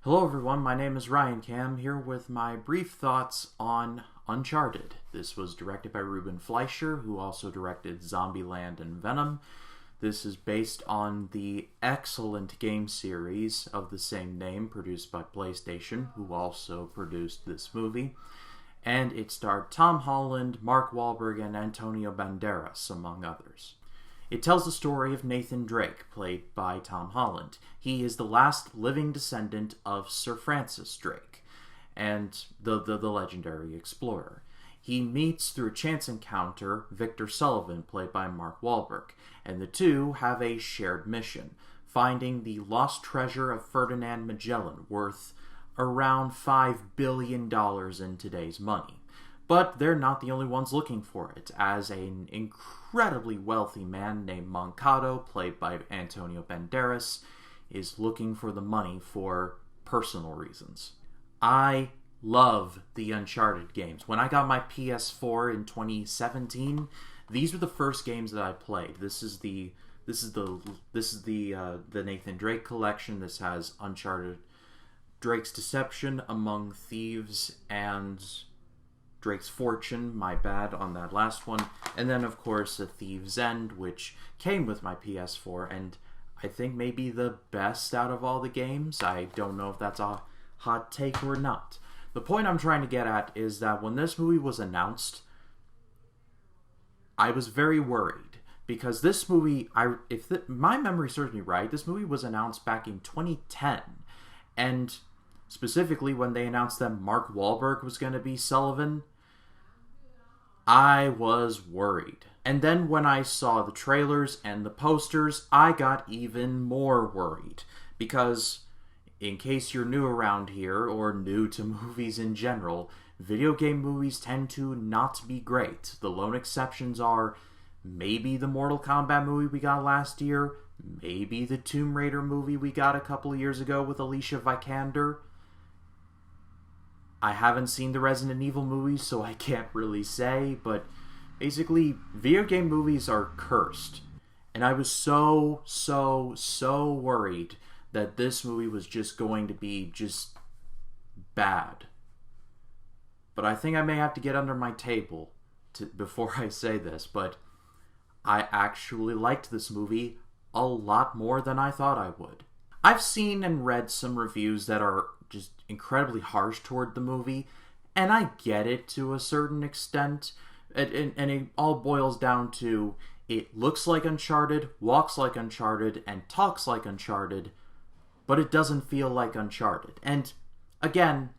Hello everyone, my name is Ryan Cam, here with my brief thoughts on Uncharted. This was directed by Ruben Fleischer, who also directed Zombieland and Venom. This is based on the excellent game series of the same name, produced by PlayStation, who also produced this movie. And it starred Tom Holland, Mark Wahlberg, and Antonio Banderas, among others. It tells the story of Nathan Drake, played by Tom Holland. He is the last living descendant of Sir Francis Drake, and the legendary explorer. He meets, through a chance encounter, Victor Sullivan, played by Mark Wahlberg, and the two have a shared mission, finding the lost treasure of Ferdinand Magellan, worth around $5 billion in today's money. But they're not the only ones looking for it, as an incredibly wealthy man named Moncado, played by Antonio Banderas, is looking for the money for personal reasons. I love the Uncharted games. When I got my PS4 in 2017, these were the first games that I played. This is the Nathan Drake collection. This has Uncharted, Drake's Deception, Among Thieves, and Drake's Fortune, my bad on that last one, and then of course A Thief's End, which came with my PS4, and I think maybe the best out of all the games. I don't know if that's a hot take or not. The point I'm trying to get at is that when this movie was announced, I was very worried, because this movie, my memory serves me right, this movie was announced back in 2010, and specifically when they announced that Mark Wahlberg was going to be Sullivan, I was worried. And then when I saw the trailers and the posters, I got even more worried. Because, in case you're new around here, or new to movies in general, video game movies tend to not be great. The lone exceptions are maybe the Mortal Kombat movie we got last year, maybe the Tomb Raider movie we got a couple of years ago with Alicia Vikander. I haven't seen the Resident Evil movies, so I can't really say, but basically, video game movies are cursed. And I was so worried that this movie was just going to be just bad. But I think I may have to get under my table before I say this, but I actually liked this movie a lot more than I thought I would. I've seen and read some reviews that are just incredibly harsh toward the movie, and I get it to a certain extent, and it all boils down to, it looks like Uncharted, walks like Uncharted, and talks like Uncharted, but it doesn't feel like Uncharted. And again,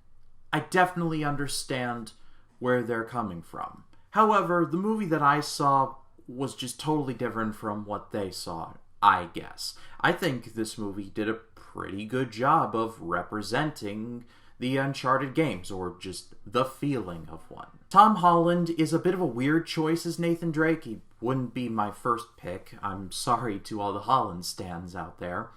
I definitely understand where they're coming from. However, the movie that I saw was just totally different from what they saw, I guess. I think this movie did a pretty good job of representing the Uncharted games, or just the feeling of one. Tom Holland is a bit of a weird choice as Nathan Drake. He wouldn't be my first pick. I'm sorry to all the Holland stans out there.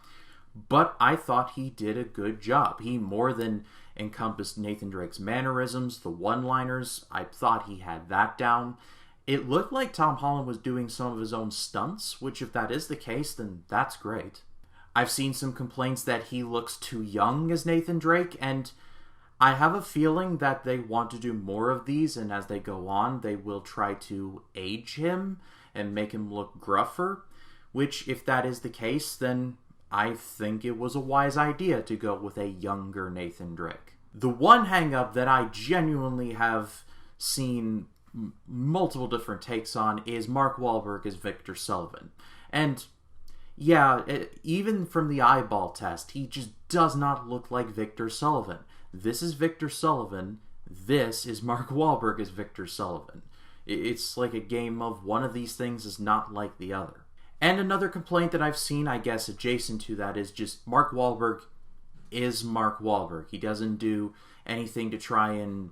But I thought he did a good job. He more than encompassed Nathan Drake's mannerisms, the one-liners. I thought he had that down. It looked like Tom Holland was doing some of his own stunts, which if that is the case, then that's great. I've seen some complaints that he looks too young as Nathan Drake, and I have a feeling that they want to do more of these, and as they go on, they will try to age him and make him look gruffer, which, if that is the case, then I think it was a wise idea to go with a younger Nathan Drake. The one hang-up that I genuinely have seen multiple different takes on is Mark Wahlberg as Victor Sullivan. And yeah, even from the eyeball test, he just does not look like Victor Sullivan. This is Victor Sullivan. This is Mark Wahlberg as Victor Sullivan. It's like a game of one of these things is not like the other. And another complaint that I've seen, I guess, adjacent to that is just Mark Wahlberg is Mark Wahlberg. He doesn't do anything to try and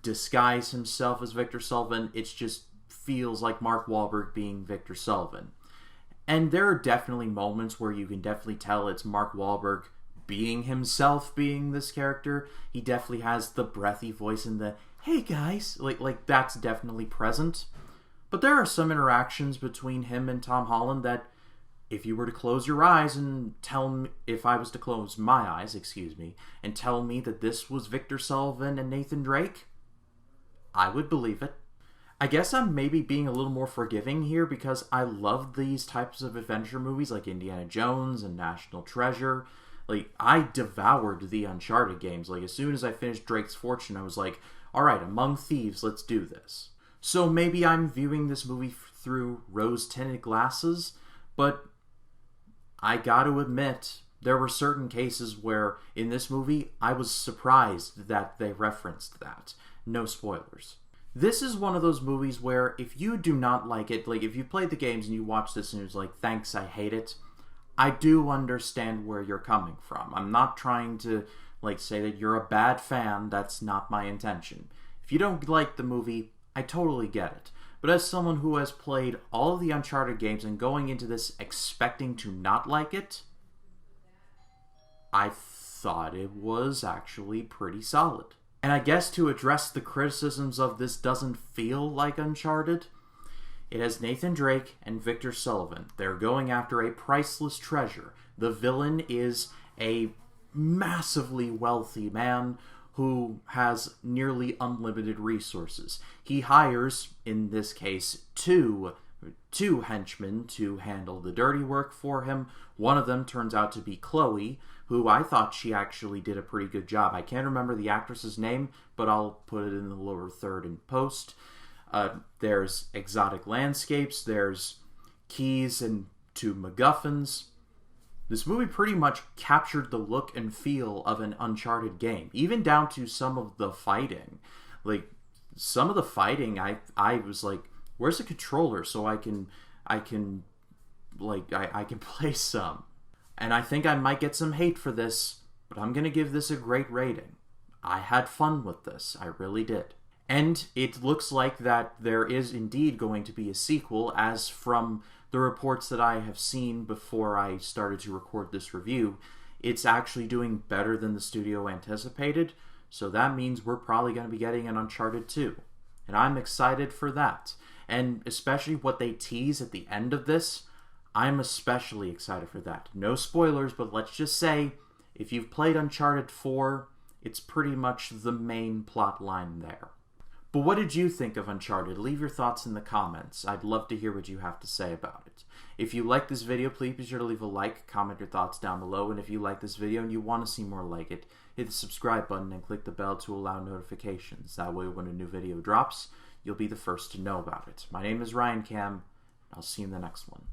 disguise himself as Victor Sullivan. It just feels like Mark Wahlberg being Victor Sullivan. And there are definitely moments where you can definitely tell it's Mark Wahlberg being himself, being this character. He definitely has the breathy voice and the, hey guys, like that's definitely present. But there are some interactions between him and Tom Holland that if you were to close your eyes and tell me, if I was to close my eyes, and tell me that this was Victor Sullivan and Nathan Drake, I would believe it. I guess I'm maybe being a little more forgiving here because I love these types of adventure movies like Indiana Jones and National Treasure. Like, I devoured the Uncharted games. Like, as soon as I finished Drake's Fortune, I was like, alright, Among Thieves, let's do this. So maybe I'm viewing this movie through rose-tinted glasses, but I gotta admit, there were certain cases where, in this movie, I was surprised that they referenced that. No spoilers. This is one of those movies where, if you do not like it, like, if you played the games and you watch this and you're like, thanks, I hate it, I do understand where you're coming from. I'm not trying to, like, say that you're a bad fan. That's not my intention. If you don't like the movie, I totally get it. But as someone who has played all of the Uncharted games and going into this expecting to not like it, I thought it was actually pretty solid. And I guess to address the criticisms of this doesn't feel like Uncharted, it has Nathan Drake and Victor Sullivan. They're going after a priceless treasure. The villain is a massively wealthy man who has nearly unlimited resources. He hires, in this case, two henchmen to handle the dirty work for him. One of them turns out to be Chloe, who I thought she actually did a pretty good job. I can't remember the actress's name, but I'll put it in the lower third in post. There's exotic landscapes, there's keys and two MacGuffins. This movie pretty much captured the look and feel of an Uncharted game, even down to some of the fighting. Like, some of the fighting, I was like, where's the controller so I can play some? And I think I might get some hate for this, but I'm gonna give this a great rating. I had fun with this, I really did. And it looks like that there is indeed going to be a sequel, as from the reports that I have seen before I started to record this review, it's actually doing better than the studio anticipated, so that means we're probably going to be getting an Uncharted 2. And I'm excited for that. And especially what they tease at the end of this, I'm especially excited for that. No spoilers, but let's just say, if you've played Uncharted 4, it's pretty much the main plot line there. But what did you think of Uncharted? Leave your thoughts in the comments. I'd love to hear what you have to say about it. If you like this video, please be sure to leave a like, comment your thoughts down below, and if you like this video and you want to see more like it, hit the subscribe button and click the bell to allow notifications. That way when a new video drops, you'll be the first to know about it. My name is Ryan Cam, and I'll see you in the next one.